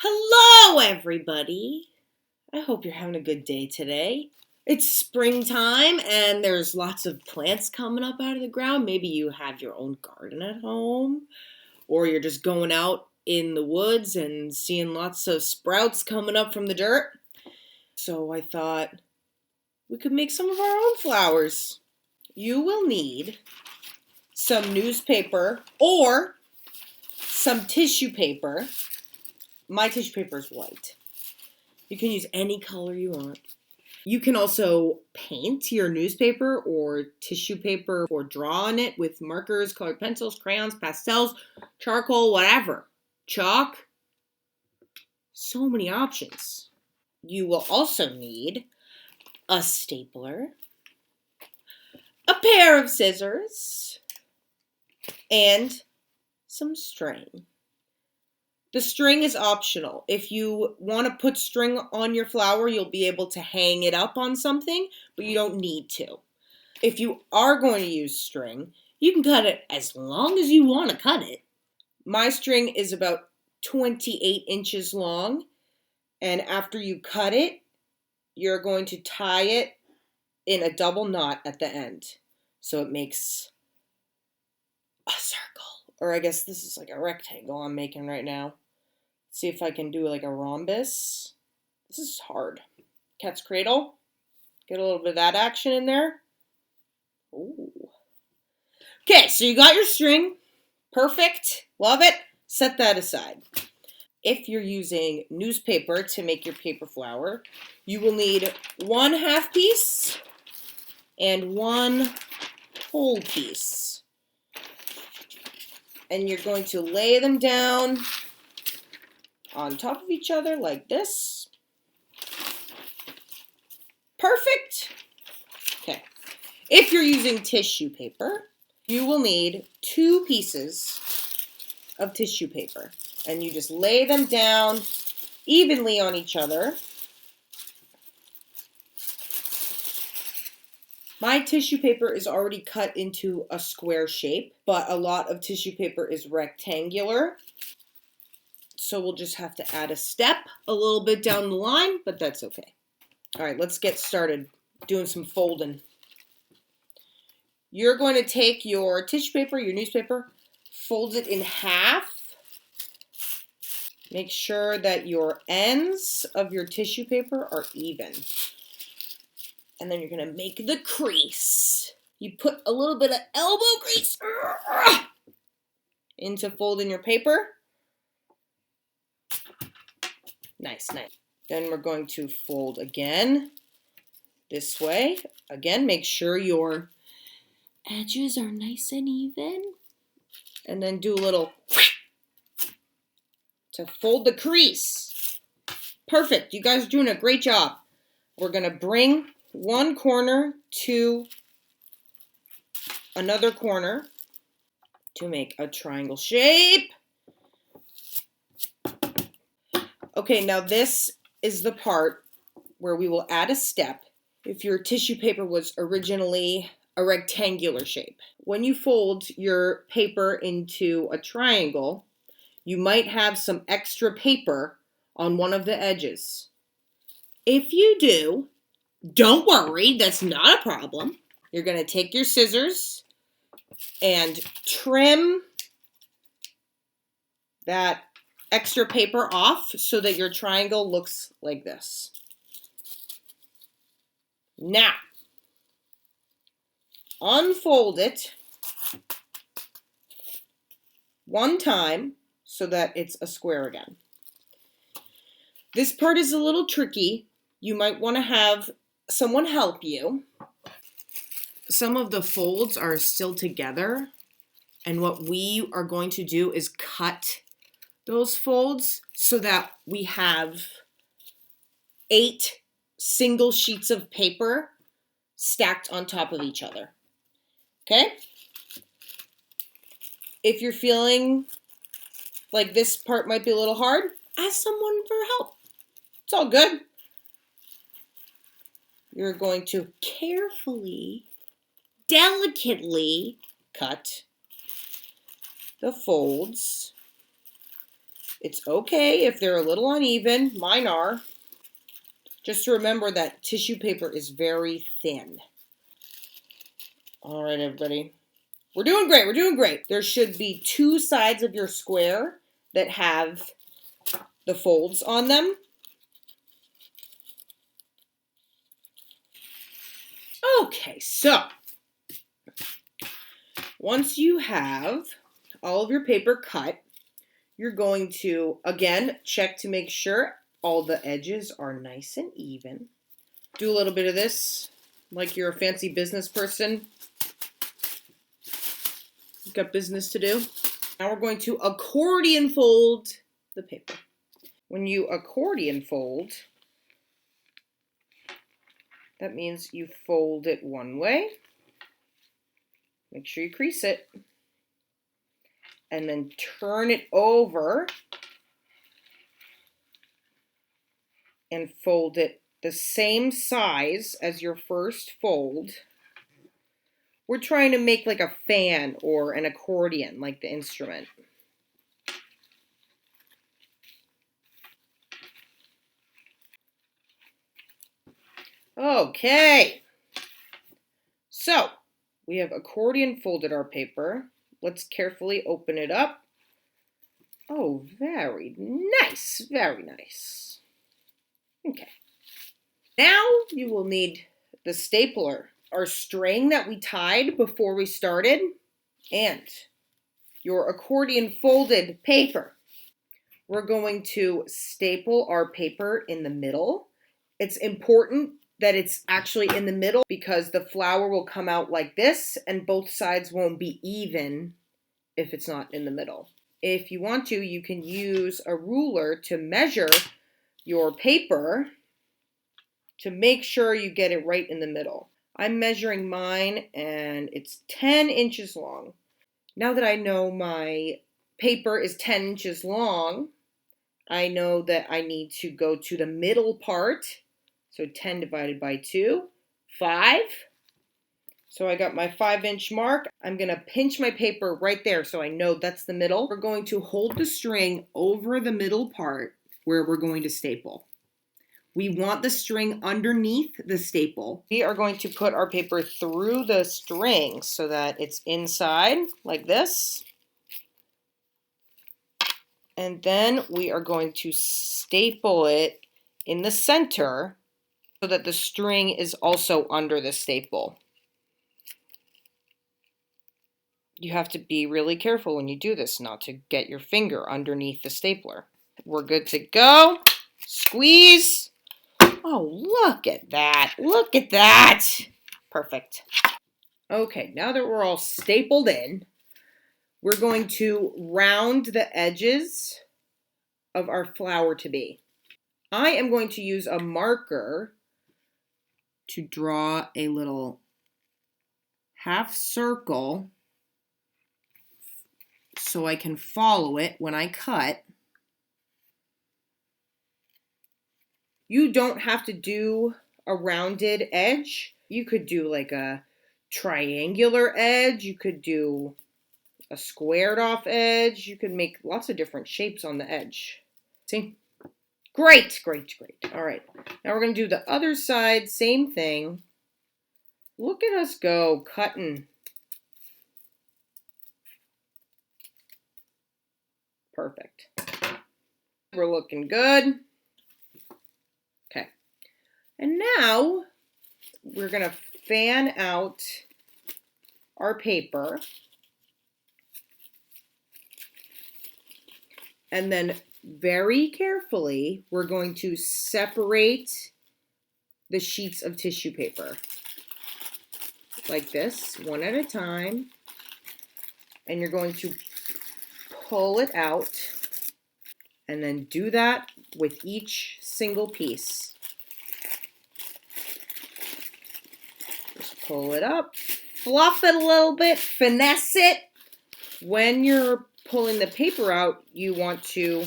Hello, everybody. I hope you're having a good day today. It's springtime and there's lots of plants coming up out of the ground. Maybe you have your own garden at home, or you're just going out in the woods and seeing lots of sprouts coming up from the dirt. So I thought we could make some of our own flowers. You will need some newspaper or some tissue paper. My tissue paper is white. You can use any color you want. You can also paint your newspaper or tissue paper or draw on it with markers, colored pencils, crayons, pastels, charcoal, whatever. Chalk. So many options. You will also need a stapler, a pair of scissors, and some string. The string is optional. If you want to put string on your flower, you'll be able to hang it up on something, but you don't need to. If you are going to use string, you can cut it as long as you want to cut it. My string is about 28 inches long, and after you cut it, you're going to tie it in a double knot at the end. So it makes a circle, or I guess this is like a rectangle I'm making right now. See if I can do like a rhombus. This is hard. Cat's cradle. Get a little bit of that action in there. Ooh. Okay, so you got your string. Perfect. Love it. Set that aside. If you're using newspaper to make your paper flower, you will need 1/2 piece and 1 whole piece. And you're going to lay them down on top of each other like this. Perfect. Okay. If you're using tissue paper, you will need 2 pieces of tissue paper. And you just lay them down evenly on each other. My tissue paper is already cut into a square shape, but a lot of tissue paper is rectangular. So we'll just have to add a step a little bit down the line, but that's okay. All right, let's get started doing some folding. You're going to take your tissue paper, your newspaper, fold it in half. Make sure that your ends of your tissue paper are even. And then you're going to make the crease. You put a little bit of elbow grease into folding your paper. Nice, nice. Then we're going to fold again this way. Again, make sure your edges are nice and even. And then do a little to fold the crease. Perfect. You guys are doing a great job. We're going to bring one corner to another corner to make a triangle shape. Okay, now this is the part where we will add a step if your tissue paper was originally a rectangular shape. When you fold your paper into a triangle, you might have some extra paper on one of the edges. If you do, don't worry, that's not a problem. You're going to take your scissors and trim that extra paper off so that your triangle looks like this. Now, unfold it one time so that it's a square again. This part is a little tricky. You might want to have someone help you. Some of the folds are still together, and what we are going to do is cut those folds so that we have 8 single sheets of paper stacked on top of each other. Okay? If you're feeling like this part might be a little hard, ask someone for help. It's all good. You're going to carefully, delicately cut the folds It's okay if they're a little uneven. Mine are. Just remember that tissue paper is very thin. All right, everybody. We're doing great. We're doing great. There should be 2 sides of your square that have the folds on them. Okay, so once you have all of your paper cut, you're going to, again, check to make sure all the edges are nice and even. Do a little bit of this like you're a fancy business person. You've got business to do. Now we're going to accordion fold the paper. When you accordion fold, that means you fold it one way. Make sure you crease it. And then turn it over and fold it the same size as your first fold. We're trying to make like a fan or an accordion, like the instrument. Okay. So, we have accordion folded our paper. Let's carefully open it up. Oh, very nice, very nice. Okay. Now you will need the stapler, our string that we tied before we started, and your accordion folded paper. We're going to staple our paper in the middle. It's important that it's actually in the middle because the flower will come out like this and both sides won't be even if it's not in the middle. If you want to, you can use a ruler to measure your paper to make sure you get it right in the middle. I'm measuring mine and it's 10 inches long. Now that I know my paper is 10 inches long, I know that I need to go to the middle part. So 10 divided by 2, 5. So I got my 5-inch mark. I'm going to pinch my paper right there so I know that's the middle. We're going to hold the string over the middle part where we're going to staple. We want the string underneath the staple. We are going to put our paper through the string so that it's inside like this. And then we are going to staple it in the center so that the string is also under the staple. You have to be really careful when you do this not to get your finger underneath the stapler. We're good to go. Squeeze. Oh, look at that. Look at that. Perfect. Okay, now that we're all stapled in, we're going to round the edges of our flower to be. I am going to use a marker to draw a little half circle so I can follow it when I cut. You don't have to do a rounded edge. You could do like a triangular edge. You could do a squared off edge. You could make lots of different shapes on the edge. See? Great, great, great. All right. Now we're going to do the other side. Same thing. Look at us go, cutting. Perfect. We're looking good. Okay. And now we're going to fan out our paper. And then very carefully, we're going to separate the sheets of tissue paper. Like this, one at a time. And you're going to pull it out. And then do that with each single piece. Just pull it up, fluff it a little bit, finesse it. When you're pulling the paper out, you want to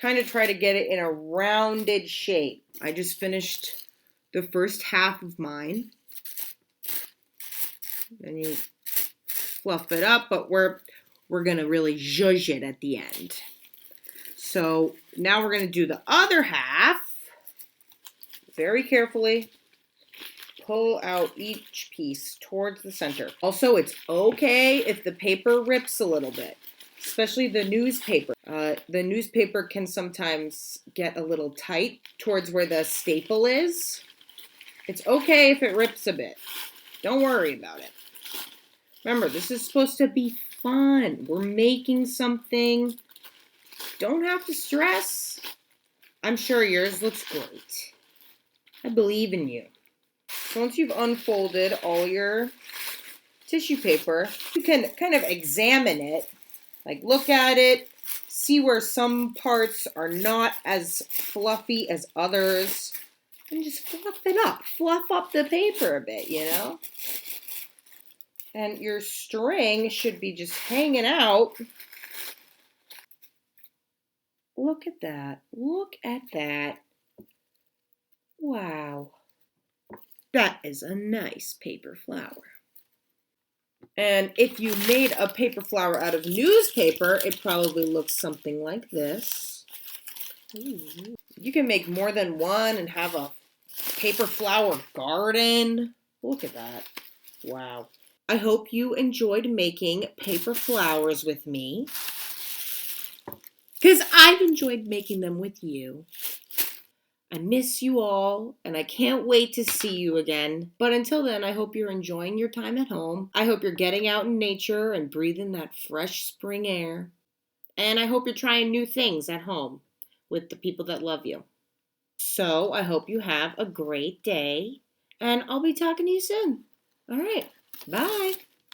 kind of try to get it in a rounded shape. I just finished the first half of mine. Then you fluff it up, but we're going to really zhuzh it at the end. So now we're going to do the other half. Very carefully pull out each piece towards the center. Also, it's okay if the paper rips a little bit, especially the newspaper. The newspaper can sometimes get a little tight towards where the staple is. It's okay if it rips a bit. Don't worry about it. Remember, this is supposed to be fun. We're making something. Don't have to stress. I'm sure yours looks great. I believe in you. So once you've unfolded all your tissue paper, you can kind of examine it, like look at it, see where some parts are not as fluffy as others, and just fluff it up. Fluff up the paper a bit, you know? And your string should be just hanging out. Look at that. Look at that. Wow. That is a nice paper flower. And if you made a paper flower out of newspaper, it probably looks something like this. Ooh. You can make more than one and have a paper flower garden. Look at that. Wow. I hope you enjoyed making paper flowers with me, because I've enjoyed making them with you. I miss you all, and I can't wait to see you again. But until then, I hope you're enjoying your time at home. I hope you're getting out in nature and breathing that fresh spring air. And I hope you're trying new things at home with the people that love you. So I hope you have a great day, and I'll be talking to you soon. All right, bye.